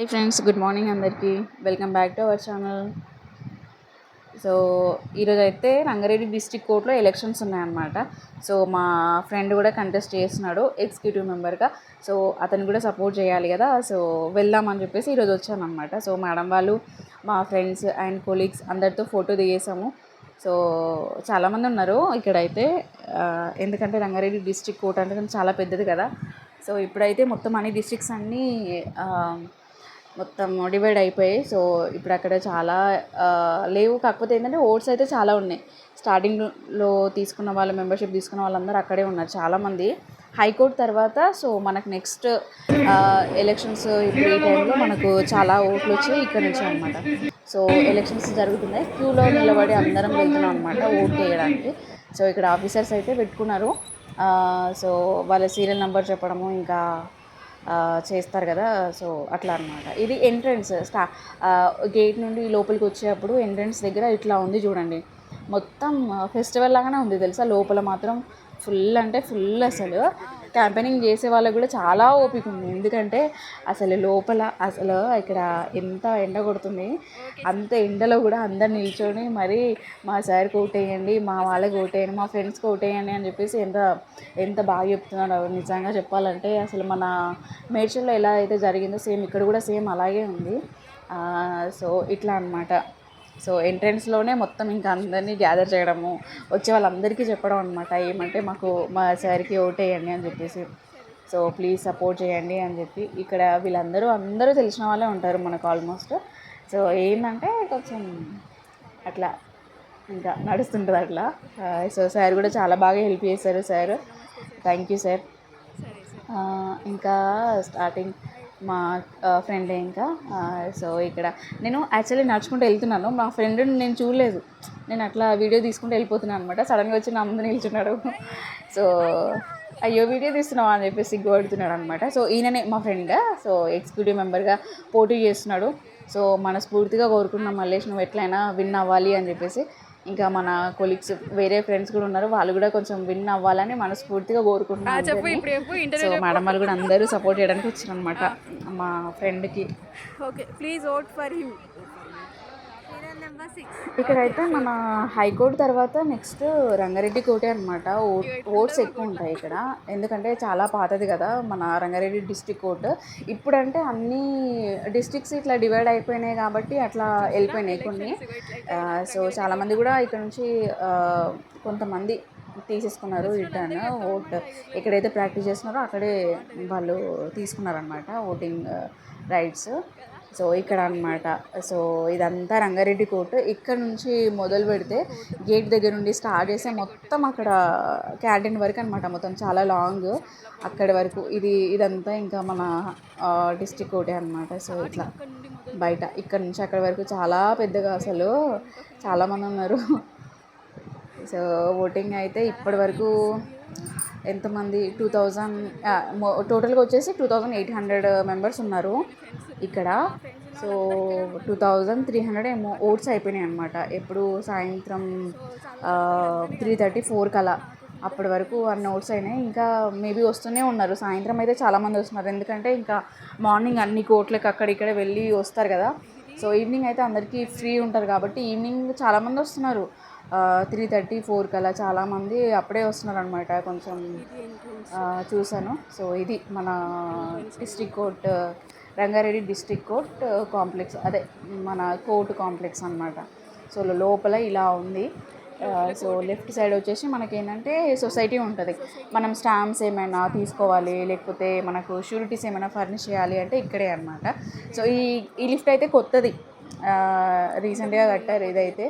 Hi friends, good morning అందరికీ. Welcome back to our channel. So ఈరోజు అయితే Rangareddy district కోర్టులో ఎలక్షన్స్ ఉన్నాయన్నమాట. సో మా ఫ్రెండ్ కూడా కంటెస్ట్ చేస్తున్నాడు ఎగ్జిక్యూటివ్ మెంబర్గా. సో అతను కూడా సపోర్ట్ చేయాలి కదా. సో వెళ్దామని చెప్పేసి ఈరోజు వచ్చామన్నమాట. సో మేడం వాళ్ళు, మా ఫ్రెండ్స్ అండ్ కొలీగ్స్ అందరితో ఫోటో దిగేసాము. సో చాలామంది ఉన్నారు ఇక్కడైతే, ఎందుకంటే రంగారెడ్డి డిస్ట్రిక్ట్ కోర్ట్ అంటే చాలా పెద్దది కదా. సో ఇప్పుడైతే మొత్తం అన్ని డిస్ట్రిక్ట్స్ అన్నీ మొత్తం డివైడ్ అయిపోయాయి. సో ఇప్పుడు అక్కడ చాలా లేవు. కాకపోతే ఏంటంటే ఓట్స్ అయితే చాలా ఉన్నాయి. స్టార్టింగ్లో తీసుకున్న వాళ్ళు, మెంబర్షిప్ తీసుకున్న వాళ్ళందరూ అక్కడే ఉన్నారు చాలామంది. హైకోర్టు తర్వాత సో మనకు నెక్స్ట్ ఎలక్షన్స్ ఇప్పుడు ఈ టైంలో మనకు చాలా ఓట్లు వచ్చాయి ఇక్కడ నుంచి అనమాట. సో ఎలక్షన్స్ జరుగుతున్నాయి, క్యూలో నిలబడి అందరం వెళ్తున్నాం అనమాట ఓట్ వేయడానికి. సో ఇక్కడ ఆఫీసర్స్ అయితే పెట్టుకున్నారు. సో వాళ్ళ సీరియల్ నెంబర్ చెప్పడము ఇంకా చేస్తారు కదా. సో అట్లా అనమాట. ఇది ఎంట్రన్స్. గేట్ నుండి లోపలికి వచ్చేటప్పుడు ఎంట్రన్స్ దగ్గర ఇట్లా ఉంది చూడండి. మొత్తం ఫెస్టివల్ లాగానే ఉంది తెలుసా. లోపల మాత్రం ఫుల్ అంటే ఫుల్. అసలు క్యాంపెయినింగ్ చేసే వాళ్ళకు కూడా చాలా ఓపిక ఉంది. ఎందుకంటే అసలు లోపల అసలు ఇక్కడ ఎంత ఎండ కొడుతుంది. అంత ఎండలో కూడా అందరు నిల్చొని మరి మా సార్కి ఓటేయండి, మా వాళ్ళకి ఓటేయండి, మా ఫ్రెండ్స్కి ఓటేయండి అని చెప్పేసి ఎంత ఎంత బాగా చెప్తున్నాడు. నిజంగా చెప్పాలంటే అసలు మన మేడ్చల్లో ఎలా అయితే జరిగిందో సేమ్ ఇక్కడ కూడా సేమ్ అలాగే ఉంది. సో ఇట్లా అనమాట. సో ఎంట్రన్స్లోనే మొత్తం ఇంకా అందరినీ గ్యాదర్ చేయడము, వచ్చే వాళ్ళందరికీ చెప్పడం అనమాట. ఏమంటే మాకు మా సార్కి ఓటేయండి అని చెప్పేసి, సో ప్లీజ్ సపోర్ట్ చేయండి అని చెప్పి. ఇక్కడ అందరూ తెలిసిన వాళ్ళే ఉంటారు మనకు ఆల్మోస్ట్. సో ఏంటంటే కొంచెం అట్లా ఇంకా నడుస్తుంటుంది అట్లా. సో సార్ కూడా చాలా బాగా హెల్ప్ చేశారు సార్. Thank you sir. ఇంకా స్టార్టింగ్ మా ఫ్రెండ్ ఇంకా సో ఇక్కడ నేను యాక్చువల్లీ నడుచుకుంటూ వెళ్తున్నాను. మా ఫ్రెండ్ని నేను చూడలేదు. నేను అట్లా వీడియో తీసుకుంటూ వెళ్ళిపోతున్నాను అనమాట. సడన్గా వచ్చి నా ముందు నిల్చున్నాడు. సో అయ్యో వీడియో తీస్తున్నావా అని చెప్పేసి సిగ్గుపడుతున్నాడు అనమాట. సో ఈయననే మా ఫ్రెండ్. సో ఎగ్జిక్యూటివ్ మెంబర్గా పోటీ చేస్తున్నాడు. సో మనస్ఫూర్తిగా కోరుకున్నాం మల్లేష్ నువ్వు ఎట్లయినా విన్ అవ్వాలి అని చెప్పేసి. ఇంకా మన కొలీగ్స్ వేరే ఫ్రెండ్స్ కూడా ఉన్నారు, వాళ్ళు కూడా కొంచెం విన్ అవ్వాలని మనస్ఫూర్తిగా కోరుకుంటున్నాను. సో మేడం వాళ్ళు కూడా అందరూ సపోర్ట్ చేయడానికి వచ్చారు అనమాట మా ఫ్రెండ్కి. Okay, please vote for him. ఇక్కడైతే మన హైకోర్టు తర్వాత నెక్స్ట్ రంగారెడ్డి కోటే అనమాట. ఓట్స్ ఎక్కువ ఉంటాయి ఇక్కడ, ఎందుకంటే చాలా పాతది కదా మన రంగారెడ్డి డిస్ట్రిక్ట్ కోర్టు. ఇప్పుడంటే అన్ని డిస్ట్రిక్ట్స్ ఇట్లా డివైడ్ అయిపోయినాయి కాబట్టి అట్లా వెళ్ళిపోయినాయి కొన్ని. సో చాలామంది కూడా ఇక్కడ నుంచి కొంతమంది తీసేసుకున్నారు రిటర్న్ ఓట్. ఎక్కడైతే ప్రాక్టీస్ చేస్తున్నారో అక్కడే వాళ్ళు తీసుకున్నారనమాట ఓటింగ్ రైట్స్. సో ఇక్కడ అనమాట. సో ఇదంతా రంగారెడ్డి కోర్టు. ఇక్కడ నుంచి మొదలు పెడితే గేట్ దగ్గర నుండి స్టార్ట్ చేస్తే మొత్తం అక్కడ క్యాంటీన్ వరకు అనమాట. మొత్తం చాలా లాంగ్ అక్కడి వరకు. ఇదంతా ఇంకా మన డిస్ట్రిక్ట్ కోర్టే అనమాట. సో ఇట్లా బయట ఇక్కడ నుంచి అక్కడి వరకు చాలా పెద్దగా అసలు చాలామంది ఉన్నారు. సో ఓటింగ్ అయితే ఇప్పటి వరకు ఎంతమంది 2000 టోటల్గా వచ్చేసి 2800 మెంబర్స్ ఉన్నారు ఇక్కడ. సో 2300 ఏమో ఓట్స్ అయిపోయినాయి అనమాట. ఎప్పుడు సాయంత్రం 3:30-4 కలా అప్పటి వరకు అన్ని ఓట్స్ అయినాయి. ఇంకా మేబీ వస్తూనే ఉన్నారు. సాయంత్రం అయితే చాలామంది వస్తున్నారు, ఎందుకంటే ఇంకా మార్నింగ్ అన్ని కోర్టులకు అక్కడిక్కడే వెళ్ళి వస్తారు కదా. సో ఈవినింగ్ అయితే అందరికీ ఫ్రీ ఉంటారు కాబట్టి ఈవినింగ్ చాలామంది వస్తున్నారు. 3:30-4 కల్లా చాలామంది అప్పుడే వస్తున్నారు అనమాట. కొంచెం చూశాను. సో ఇది మన district court, Rangareddy district court complex, అదే మన కోర్టు కాంప్లెక్స్ అనమాట. సో లోపల ఇలా ఉంది. సో లెఫ్ట్ సైడ్ వచ్చేసి మనకేంటంటే సొసైటీ ఉంటుంది. మనం స్టాంప్స్ ఏమైనా తీసుకోవాలి, లేకపోతే మనకు షూరిటీస్ ఏమైనా ఫర్నిష్ చేయాలి అంటే ఇక్కడే అనమాట. సో ఈ లిఫ్ట్ అయితే కొత్తది, రీసెంట్గా కట్టారు ఇదైతే.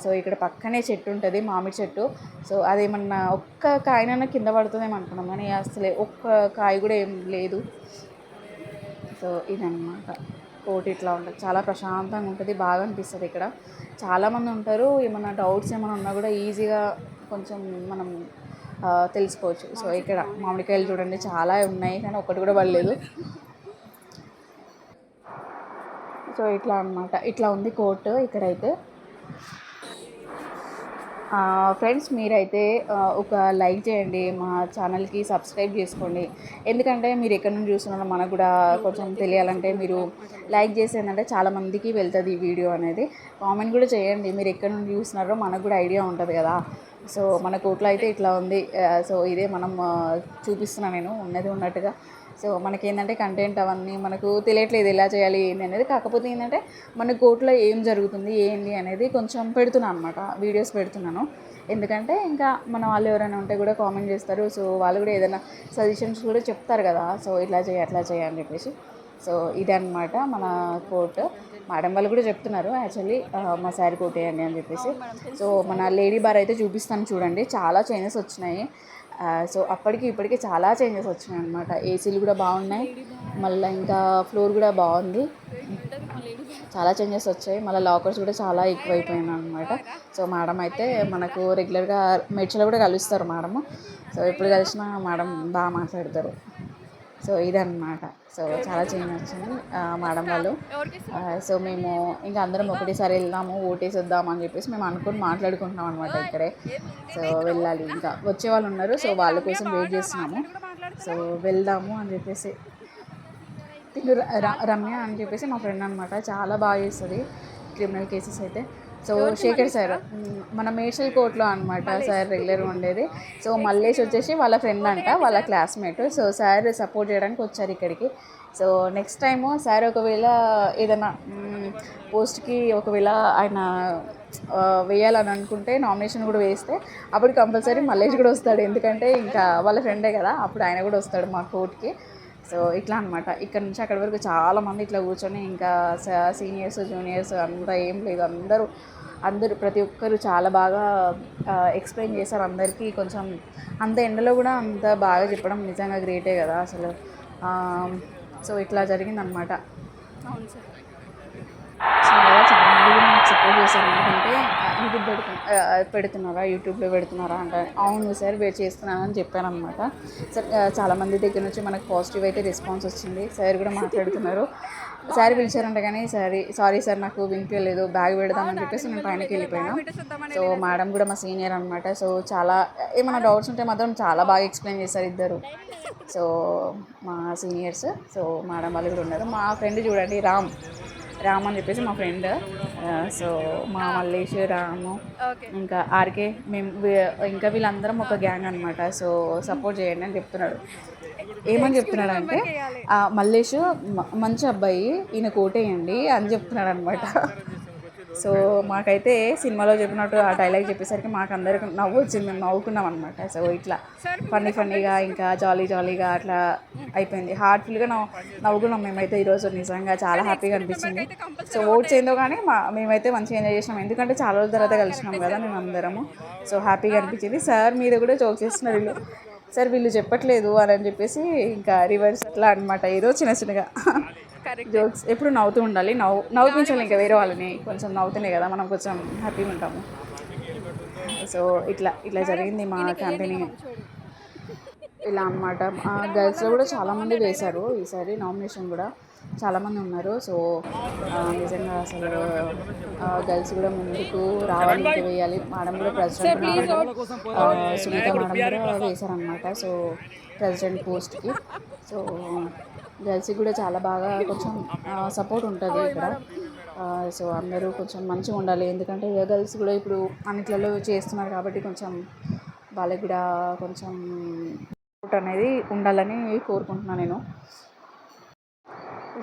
సో ఇక్కడ పక్కనే చెట్టు ఉంటుంది, మామిడి చెట్టు. సో అదేమన్నా ఒక్క కాయనైనా కింద పడుతుందేమో అనుకున్నాం, కానీ అసలే ఒక్క కాయ కూడా ఏం లేదు. సో ఇదన్నమాట కోర్టు. ఇట్లా ఉంటుంది, చాలా ప్రశాంతంగా ఉంటుంది, బాగా అనిపిస్తుంది ఇక్కడ. చాలామంది ఉంటారు. ఏమన్నా డౌట్స్ ఏమైనా ఉన్నా కూడా ఈజీగా కొంచెం మనం తెలుసుకోవచ్చు. సో ఇక్కడ మామిడికాయలు చూడండి చాలా ఉన్నాయి, కానీ ఒక్కటి కూడా పడలేదు. సో ఇట్లా అనమాట, ఇట్లా ఉంది కోర్టు ఇక్కడైతే. ఫ్రెండ్స్ మీరైతే ఒక లైక్ చేయండి, మా ఛానల్కి సబ్స్క్రైబ్ చేసుకోండి. ఎందుకంటే మీరు ఎక్కడి నుంచి చూస్తున్నారో మనకు కూడా కొంచెం తెలియాలంటే మీరు లైక్ చేసి ఏంటంటే చాలామందికి వెళ్తుంది ఈ వీడియో అనేది. కామెంట్ కూడా చేయండి, మీరు ఎక్కడి నుంచి చూస్తున్నారో మనకు కూడా ఐడియా ఉంటుంది కదా. సో మన కోట్లో అయితే ఇట్లా ఉంది. సో ఇదే మనం చూపిస్తున్నాను నేను ఉన్నది ఉన్నట్టుగా. సో మనకేంటంటే కంటెంట్ అవన్నీ మనకు తెలియట్లేదు ఎలా చేయాలి ఏంటి అనేది. కాకపోతే ఏంటంటే మన కోర్టులో ఏం జరుగుతుంది ఏంటి అనేది కొంచెం పెడుతున్నాను అనమాట, వీడియోస్ పెడుతున్నాను. ఎందుకంటే ఇంకా మన వాళ్ళు ఎవరైనా ఉంటే కూడా కామెంట్ చేస్తారు. సో వాళ్ళు కూడా ఏదైనా సజెషన్స్ కూడా చెప్తారు కదా. సో ఇట్లా చేయి అట్లా చేయి అని చెప్పేసి. సో ఇదే అనమాట మన కోర్టు. మేడం వాళ్ళు కూడా చెప్తున్నారు యాక్చువల్లీ మా శారీ కొట్టేయండి అని చెప్పేసి. సో మన లేడీ బార్ అయితే చూపిస్తాను చూడండి, చాలా చేంజెస్ వచ్చినాయి. సో అప్పటికి ఇప్పటికి చాలా చేంజెస్ వచ్చినాయి అనమాట. ఏసీలు కూడా బాగున్నాయి, మళ్ళీ ఇంకా ఫ్లోర్ కూడా బాగుంది, చాలా చేంజెస్ వచ్చాయి. మళ్ళీ లాకర్స్ కూడా చాలా ఎక్కువైపోయినాయి అనమాట. సో మేడం అయితే మనకు రెగ్యులర్గా మెడ్స్లో కూడా కలుస్తారు మేడము. సో ఎప్పుడు కలిసినా మేడం బాగా మాట్లాడతారు. సో ఇదన్నమాట. సో చాలా చేంజ్ వచ్చింది మేడం వాళ్ళు. సో మేము ఇంకా అందరం ఒకటేసారి వెళ్దాము ఓటేసి వద్దాము అని చెప్పేసి మేము అనుకుని మాట్లాడుకుంటున్నాం అనమాట ఇక్కడే. సో వెళ్ళాలి, ఇంకా వచ్చే వాళ్ళు ఉన్నారు. సో వాళ్ళ కోసం వెయిట్ చేస్తున్నాము. సో వెళ్దాము అని చెప్పేసి. రమ్య అని చెప్పేసి మా ఫ్రెండ్ అనమాట, చాలా బాగా చేస్తుంది క్రిమినల్ కేసెస్ అయితే. సో శేఖర్ సార్ మన మేడ్చల్ కోర్టులో అనమాట సార్ రెగ్యులర్గా ఉండేది. సో మల్లేష్ వచ్చేసి వాళ్ళ ఫ్రెండ్ అంట, వాళ్ళ క్లాస్మేట్. సో సార్ సపోర్ట్ చేయడానికి వచ్చారు ఇక్కడికి. సో నెక్స్ట్ టైము సార్ ఒకవేళ ఏదైనా పోస్ట్కి ఒకవేళ ఆయన వేయాలని అనుకుంటే నామినేషన్ కూడా వేస్తే అప్పుడు కంపల్సరీ మల్లేష్ కూడా వస్తాడు. ఎందుకంటే ఇంకా వాళ్ళ ఫ్రెండే కదా, అప్పుడు ఆయన కూడా వస్తాడు మా కోర్టుకి. సో ఇట్లా అనమాట. ఇక్కడ నుంచి అక్కడి వరకు చాలామంది ఇట్లా కూర్చొని ఇంకా సీనియర్స్ జూనియర్స్ అంతా ఏం లేదు, అందరూ ప్రతి ఒక్కరు చాలా బాగా ఎక్స్ప్లెయిన్ చేశారు. అందరికీ కొంచెం అంత ఎండలో కూడా అంత బాగా చెప్పడం నిజంగా గ్రేటే కదా అసలు. సో ఇట్లా జరిగిందనమాట. అవును సార్. చాలామంది కూడా నాకు సపోర్ట్ చేశారు. ఎందుకంటే యూట్యూబ్ పెడుతున్నారా యూట్యూబ్లో పెడుతున్నారా అంటే అవును సార్ వెయిట్ చేస్తున్నానని చెప్పాను అనమాట. సార్ చాలామంది దగ్గర నుంచి మనకు పాజిటివ్ అయితే రెస్పాన్స్ వచ్చింది. సార్ కూడా మాట్లాడుతున్నారు. సార్ పిలిచారంట కానీ సారీ సార్ నాకు వినిపించలేదు, బ్యాగ్ పెడదామని చెప్పేసి నేను పైనకి వెళ్ళిపోయాను. సో మేడం కూడా మా సీనియర్ అనమాట. సో చాలా ఏమైనా డౌట్స్ ఉంటే మాత్రం చాలా బాగా ఎక్స్ప్లెయిన్ చేశారు ఇద్దరు. సో మా సీనియర్స్. సో మేడం వాళ్ళు కూడా ఉన్నారు. మా ఫ్రెండ్ చూడండి రామ్ అని చెప్పేసి మా ఫ్రెండ్. సో మా మల్లేష్ రాము ఇంకా ఆర్కే మేము ఇంకా వీళ్ళందరం ఒక గ్యాంగ్ అనమాట. సో సపోర్ట్ చేయండి అని చెప్తున్నాడు. ఏమని చెప్తున్నాడు అంటే మల్లేష్ మంచి అబ్బాయి ఈయన కోటేయండి అని చెప్తున్నాడు అనమాట. సో మాకైతే సినిమాలో చెప్పినట్టు ఆ డైలాగ్ చెప్పేసరికి మాకు అందరికి నవ్వు వచ్చింది, మేము నవ్వుకున్నాం అనమాట. సో ఇట్లా ఫన్నీగా ఇంకా జాలీగా అట్లా అయిపోయింది. హార్ట్ఫుల్గా నవ్వుకున్నాం మేమైతే ఈరోజు. నిజంగా చాలా హ్యాపీగా అనిపించింది. సో ఓట్స్ ఏందో కానీ మేమైతే మంచిగా ఎంజాయ్ చేసినాం. ఎందుకంటే చాలా రోజుల తర్వాత కలిసినాం కదా మేము అందరము. సో హ్యాపీగా అనిపించింది. సార్ మీద కూడా జోక్ చేస్తున్నారు వీళ్ళు, సార్ వీళ్ళు చెప్పట్లేదు అని చెప్పేసి ఇంకా రివర్స్ అట్లా అనమాట. ఏదో చిన్నగా జోక్స్ ఎప్పుడు నవ్వుతూ ఉండాలి, నవ్వుపించాలి ఇంకా వేరే వాళ్ళని. కొంచెం నవ్వుతున్నాయి కదా మనం కొంచెం హ్యాపీగా ఉంటాము. సో ఇట్లా జరిగింది మా క్యాంపెయినింగ్ ఇలా అనమాట. గర్ల్స్లో కూడా చాలామంది వేశారు ఈసారి నామినేషన్ కూడా చాలామంది ఉన్నారు. సో నిజంగా అసలు గర్ల్స్ కూడా ముందుకు రావాలి, ఇంకా వేయాలి. మేడం కూడా ప్రెసిడెంట్ సునీత మేడం కూడా వేశారనమాట. సో ప్రెసిడెంట్ పోస్ట్కి. సో గర్ల్స్కి కూడా చాలా బాగా కొంచెం సపోర్ట్ ఉంటుంది ఇక్కడ. సో అందరూ కొంచెం మంచిగా ఉండాలి. ఎందుకంటే గర్ల్స్ కూడా ఇప్పుడు అన్నిట్లలో చేస్తున్నారు కాబట్టి కొంచెం వాళ్ళకి కూడా కొంచెం సపోర్ట్ అనేది ఉండాలని కోరుకుంటున్నాను నేను.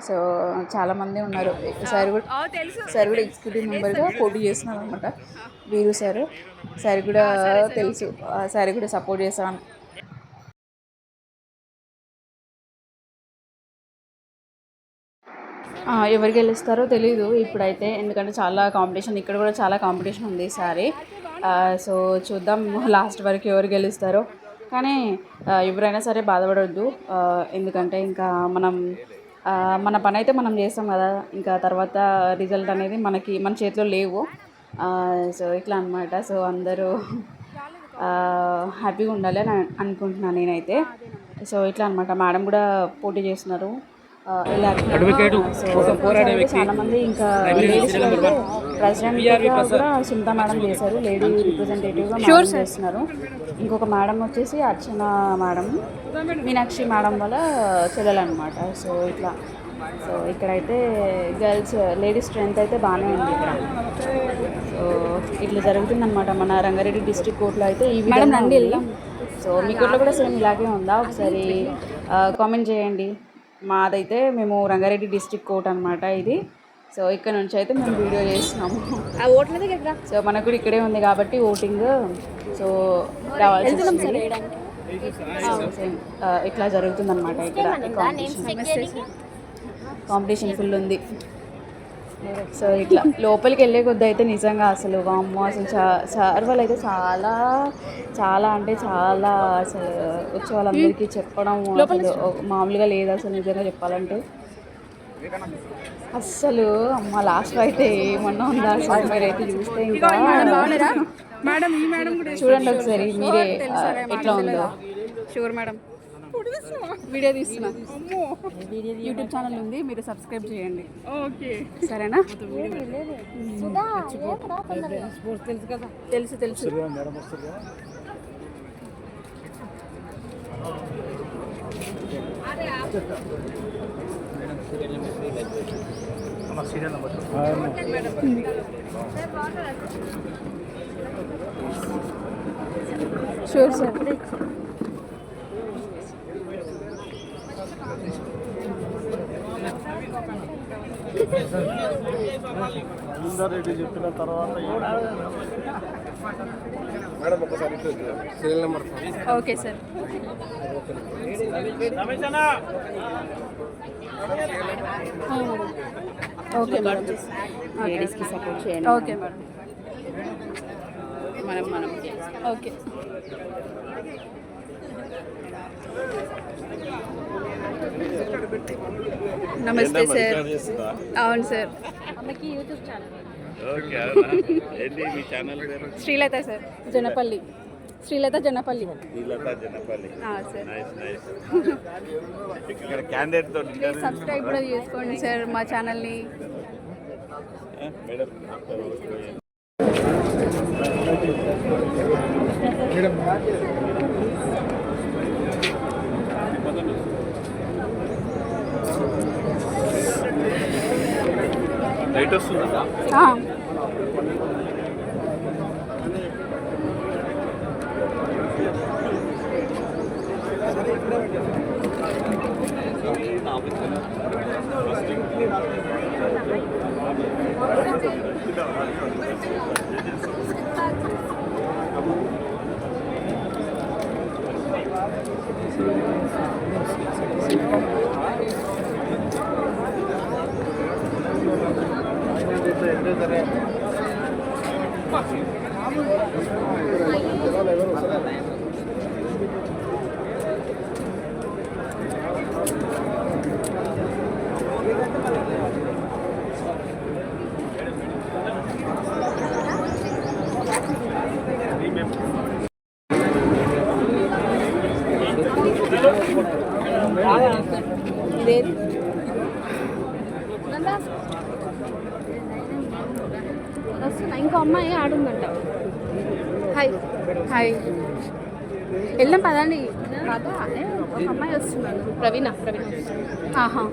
సో చాలామంది ఉన్నారు. సార్ కూడా ఎగ్జిక్యూటివ్ మెంబర్గా పోటీ చేస్తున్నారు అనమాట. వీరు సార్ కూడా తెలుసు, సార్ కూడా సపోర్ట్ చేస్తాను. ఎవరు గెలుస్తారో తెలీదు ఇప్పుడైతే, ఎందుకంటే చాలా కాంపిటీషన్, ఇక్కడ కూడా చాలా కాంపిటీషన్ ఉంది ఈసారి. సో చూద్దాం లాస్ట్ వరకు ఎవరు గెలుస్తారో. కానీ ఎవరైనా సరే బాధపడవద్దు. ఎందుకంటే ఇంకా మన పని అయితే మనం చేస్తాం కదా, ఇంకా తర్వాత రిజల్ట్ అనేది మన చేతిలో లేవు. సో ఇట్లా అనమాట. సో అందరూ హ్యాపీగా ఉండాలి అని అనుకుంటున్నాను నేనైతే. సో ఇట్లా అనమాట. మేడం కూడా పోటీ చేస్తున్నారు. వెళ్ళారు. సో చాలా మంది ఇంకా లేడీస్ అయితే ప్రెసిడెంట్గా కూడా సునీత మేడం చేశారు, లేడీ రిప్రజెంటేటివ్గా మేడం చేస్తున్నారు. ఇంకొక మేడం వచ్చేసి అర్చన మేడం, మీనాక్షి మేడం వల్ల చెల్లెలన్నమాట. సో ఇక్కడైతే గర్ల్స్ లేడీస్ స్ట్రెంత్ అయితే బాగానే ఉంది ఇక్కడ. సో ఇట్లా జరుగుతుందన్నమాట మన రంగారెడ్డి డిస్ట్రిక్ట్ కోర్టులో అయితే ఈ విధంగా ఉంది. సో మీ కోర్టులో కూడా సేమ్ ఇలాగే ఉందా? ఒకసారి కామెంట్ చేయండి. మాదైతే మేము రంగారెడ్డి డిస్ట్రిక్ట్ కోర్ట్ అనమాట ఇది. సో ఇక్కడ నుంచి అయితే మేము వీడియో చేస్తున్నాము. సో మనకు కూడా ఇక్కడే ఉంది కాబట్టి ఓటింగ్. సో రావాల్సి ఇట్లా జరుగుతుందన్నమాట ఇక్కడ. కాంపిటీషన్ ఫుల్ ఉంది. సో ఇట్లా లోపలికి వెళ్ళే కొద్ది అయితే నిజంగా అసలు వామ్మో, అసలు సార్ వాళ్ళు అయితే చాలా చాలా అంటే చాలా అసలు వచ్చే వాళ్ళందరికీ చెప్పడం అసలు మామూలుగా లేదు అసలు నిజంగా చెప్పాలంటే. అస్సలు అమ్మ లాస్ట్ అయితే ఏమన్నా ఉందా అసలు మీరైతే చూస్తే ఇంకా చూడండి ఒకసారి మీరే ఎట్లా ఉందో. షూర్ మేడం, వీడియో తీస్తున్నా. యూట్యూబ్ ఛానల్ ఉంది, మీరు సబ్స్క్రైబ్ చేయండి. ఓకే సరేనా? తెలుసు తెలుసు. Sure sir. రెడ్డి చెప్పిన తర్వాత మేడం ఒకసారి serial number. Okay sir. Okay madam, లేడీస్కి సపోర్ట్ చేయండి. ఓకే మేడం, మనం ఓకే. నమస్తే సార్. అవును sir. Srilatha sir, Janapalli. Srilatha Janapalli. Subscribe కూడా చేసుకోండి సార్ మా ఛానల్ని. లైట్ వస్తుందా? ఇంకో అమ్మాయి ఆడుందంట. హాయ్ హాయ్, వెళ్దాం పదండి. ఒక అమ్మాయి వస్తున్నాను. ప్రవీణ. ఆహా,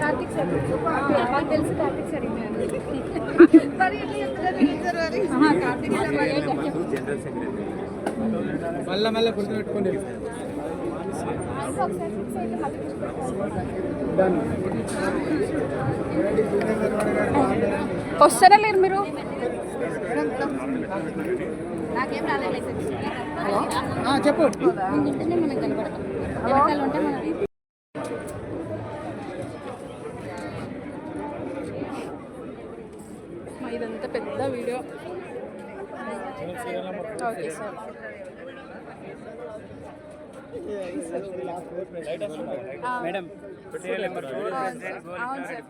కార్తిక్ సార్ మాకు తెలుసు. కార్తిక్ సార్ మళ్ళీ గుర్తుపెట్టుకోండి. వస్తారా లేరు మీరు? చెప్పు. మనం కనపడతాం. వెనకాల ఉంటే మనం ఇదంతా పెద్ద వీడియో. Okay sir. మేడం అవును సార్.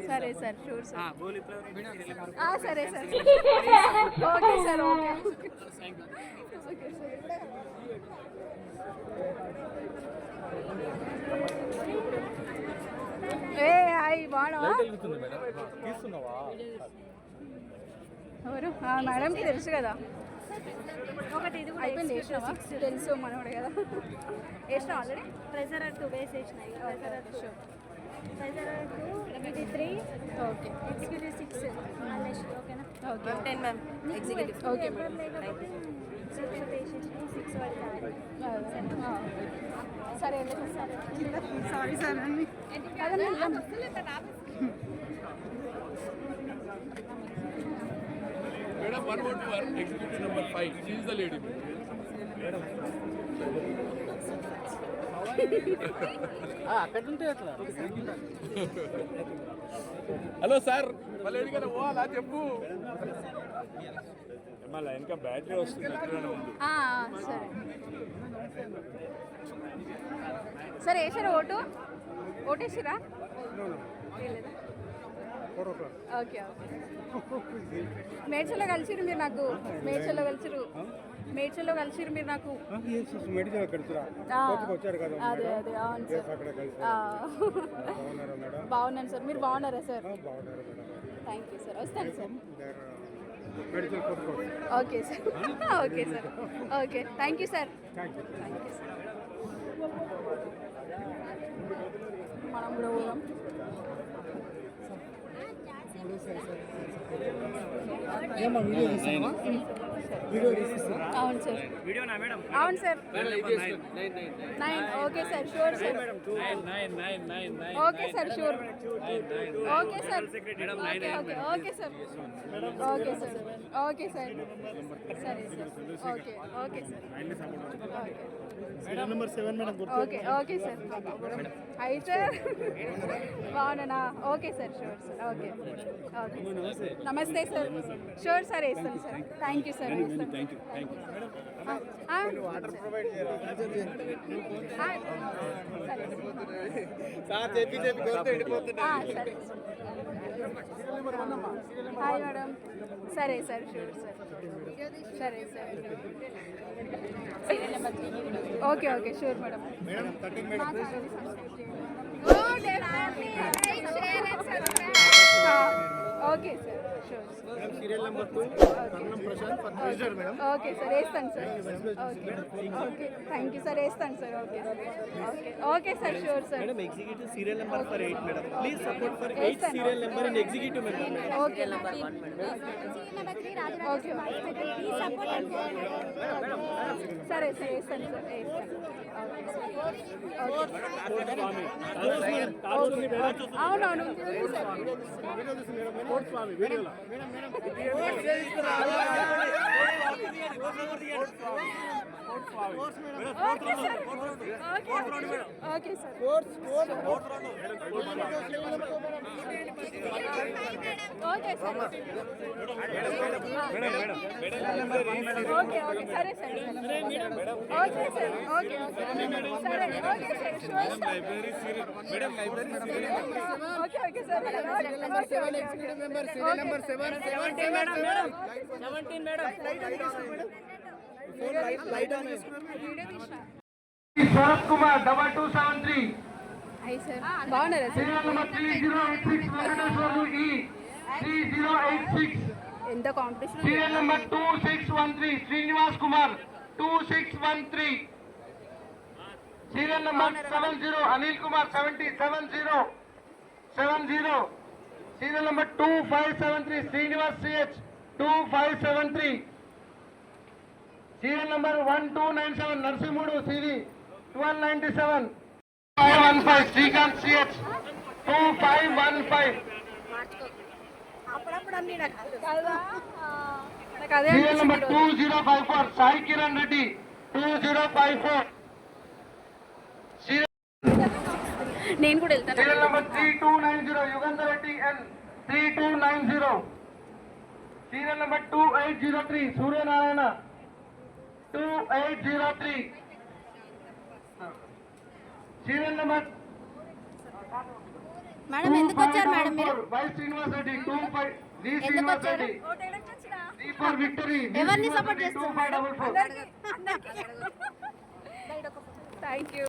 సరే సార్, షూర్ సార్. సరే సార్. Okay sir. ఓకే ఏ హాయ్, బాగున్నావా? ఎవరు? మేడంకి తెలుసు కదా. ఒకటి ఇది కూడా అయిపోయింది, వేసినావా? తెలుసు మనోడు కదా. వేసినా ఆల్రెడీ. ప్రెజర్ 2 వేసి వేసినాయి. ప్రెజర్ 2 ఇది 3 ఓకే ఎగ్జిక్యూటివ్ 6 మళ్ళీ ఓకేనా? Okay 10 ma'am executive. Okay madam. లేకపోతే ఎగ్జిక్యూటివ్ వేసేసి 6 పడతాయి. సరే సారీ సార్ అన్ని Madam, 112, executive number 5. She is the lady. అక్కడ ఉంటే అట్లా హలో సార్ మళ్ళీ ఎడికైనా పోవాలా చెప్పు. మళ్ళీ ఇంకా బ్యాటరీ వస్తుంది ఉంది. సరే సరే వేసారా ఓటేసిరా? Okay okay. మేడ్చల్లో కలిసిరు మీరు నాకు. మేడ్చల్లో కలిసిరు మీరు నాకు. మెడికల్ కడుతురా వచ్చారు కదా. అదే అదే అవును సార్. బాగున్నాను సార్. మీరు బాగున్నారా సార్? Thank you sir. వస్తాను సార్. మెడికల్ కొట్టుకోవచ్చు. Okay sir. Okay sir. Okay thank you sir. Thank you. Sir. మనం కూడా పోదాం. ఏమో వీడియో తీస్తావా? వీడియో తీస్తావా? అవును సార్. అవును sir. 9. Okay sir. Sure sir. Okay sir. Sure. Okay sir. Okay sir. Okay sir. Okay sir. సరే sir. Okay okay sir. Serial number 7 madam. Okay okay sir. అయ్యి sir బాగున్నానా? Okay sir. Sure sir. Okay okay. నమస్తే sir. Sure sir, వేస్తాను sir. Thank you sir. Water provide చేయరా? సరే sir చెప్పి గొంతు ఎండిపోతున్నా. సరే. Hi madam. సరే సార్. Sure sir. సరే sir. Okay okay. Sure madam. Madam 13 madam. Okay sir. Sure. Madam serial number 2 Karnam Prashanth furniture madam. Okay sir, వేస్తాను sir. Okay okay. Thank you sir. వేస్తాను sir. Okay okay. Okay sir. Sure sir. Madam, executive serial number for 8, madam. Please support for 8 serial number in executive member, madam. Okay number 3 Rajaraja okay please support and సరే sir. వేస్తాను sir. వేస్తాను. అవునవును. Okay sir. Okay sir. Okay sir. Okay okay. సరే sir. Okay sir. Okay okay. సరే. Okay sir. Sure sir. Madam library okay okay sir. Number 7 executive member serial number 7 17 madam. 17 madam. Light on video తీస్తా. Sarath Kumar 2273. Hi sir. బాగున్నారా sir? Serial number 3086 Venkateswarlu ఈ 3086. ఎంత competition. Serial number 2613 Srinivas Kumar 2613. Serial number 70 Anil Kumar 70. Serial number 2573 Srinivas CH 2573. Serial number 1297 నరసింహుడు సిరి 1297. 515 Srikanth CH 2515. అప్పుడప్పుడు అన్ని నాకు కదా నాకు అదే సీరియల్ నెంబర్ 2054 సాయి కిరణ్ రెడ్డి 2054. నేను కూడా వెళ్తాను. సీరియల్ నెంబర్ 3290 యుగంధర్ రెడ్డి ఎన్ 3290. Serial number 2803, Surya Narayana. 2803. Serial number madam ఎందుకు వచ్చారు మేడం మీరు 2544, Y Srinivas Reddy. 25 V ఎందుకు Srinivas వచ్చారు Reddy. V for victory. V ఎవరిని Srinivas సపోర్ట్ Reddy, చేస్తారు madam 2544. Thank you.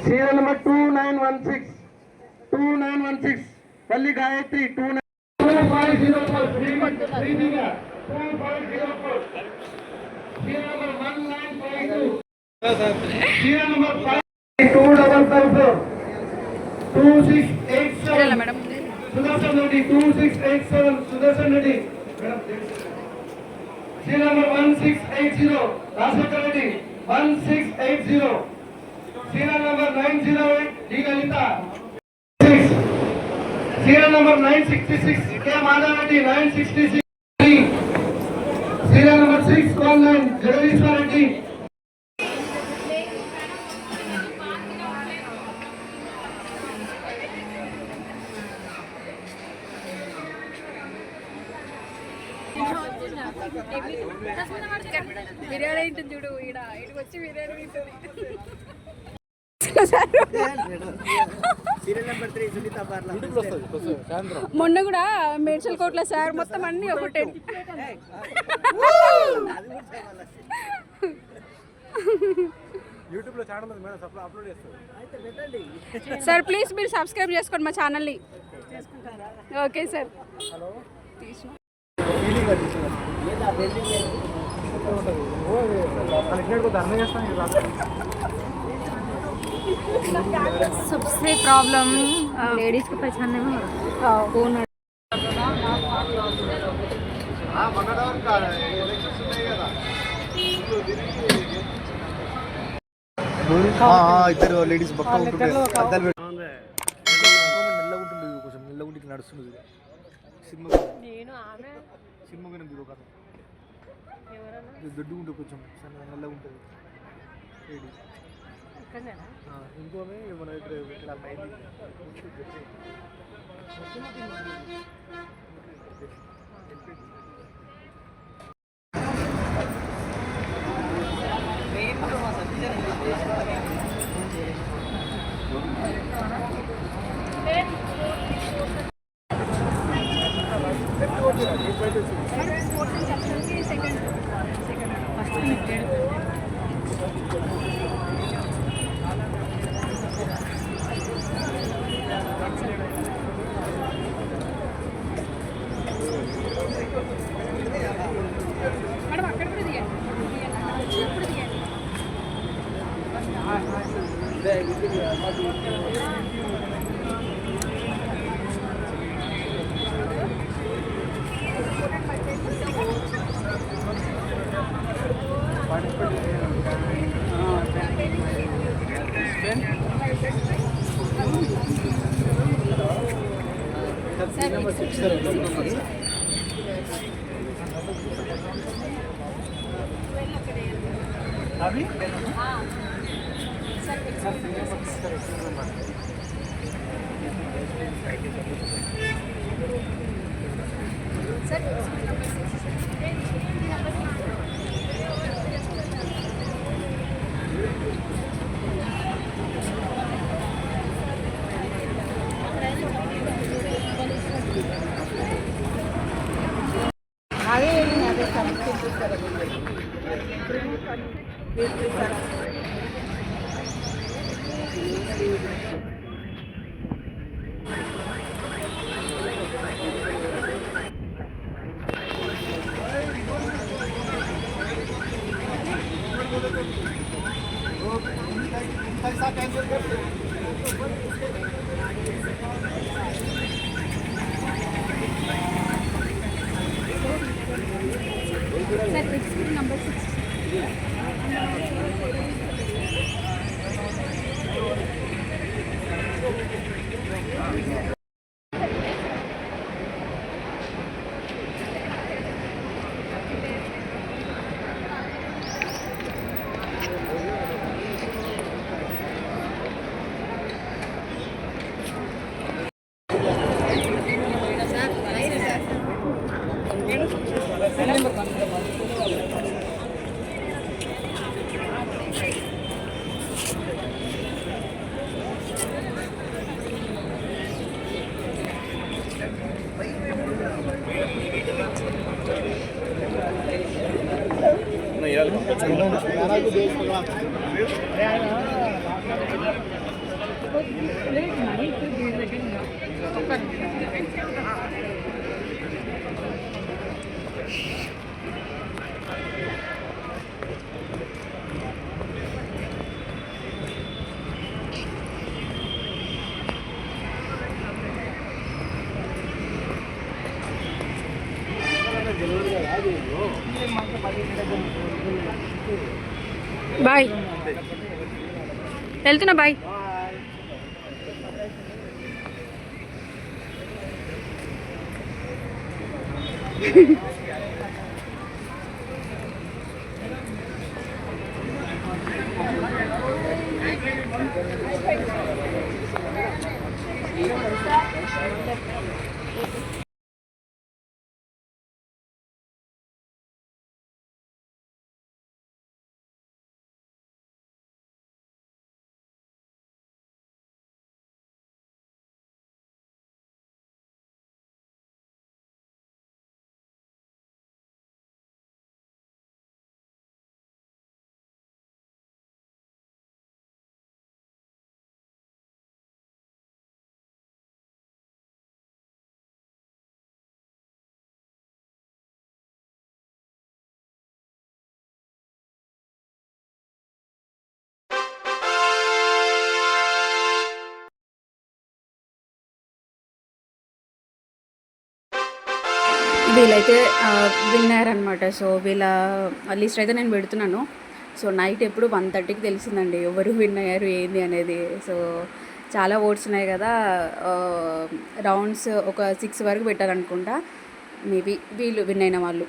Serial number 2916. 2916. Valli Gayatri. 2504. 2504. Serial number 1952. Serial number 2554. 2687. Madam Sudarshan Reddy. 2687. Sudarshan Reddy. Serial number 1680. Rashekar Reddy. 1680. Serial number 908, D. Galita. Serial number 966, K. Madhav Reddy, 966. Serial number 619, Jagdishwar Reddy. Biryani ఉంటుంది చూడు, ఈడ ఇటు వచ్చి బిర్యానీ ఉంటుంది. Serial number 3 Sunitha పార్లా మొన్న కూడా మేడ్చల్ కోట్ల sir మొత్తం అన్ని ఒకటే. యూట్యూబ్ లో ఛానల్ ఉంది మేడం, అప్లోడ్ చేస్తారు. సార్ ప్లీజ్ మీరు సబ్స్క్రైబ్ చేసుకోండి మా ఛానల్ని. Okay sir. सबसे प्रॉब्लम लेडीज को पहचानने में कौन है ఇద్దరు లేడీస్ పక్క ఉంటుండే అద్దాలు పెట్టి మెల్లగా ఉంటుంది, కొంచెం మెల్లగా ఉండి నడుస్తుంది సినిమా. సినిమా దిగు కదా, దొడ్డు ఉంటుంది, కొంచెం మెల్లగా ఉంటుంది లేడీ. ఇంకోమే మన ఇక్కడ మేడం అక్కడ కూడా దిగండి. ఇప్పుడు దిగండి. అవి సార్ ఎక్స్క్యూజ్ నెంబర్ 6. బాయ్, వెళ్తున్నా బాయ్. వీళ్ళైతే విన్నర్ అనమాట. సో వీళ్ళ లిస్ట్ అయితే నేను పెడుతున్నాను. సో నైట్ ఎప్పుడు 1:30కి తెలిసిందండి ఎవరు విన్ అయ్యారు ఏంది అనేది. సో చాలా ఓట్స్ ఉన్నాయి కదా, రౌండ్స్ ఒక 6 వరకు పెట్టారనుకుంటా. మేబీ వీళ్ళు విన్ అయిన వాళ్ళు.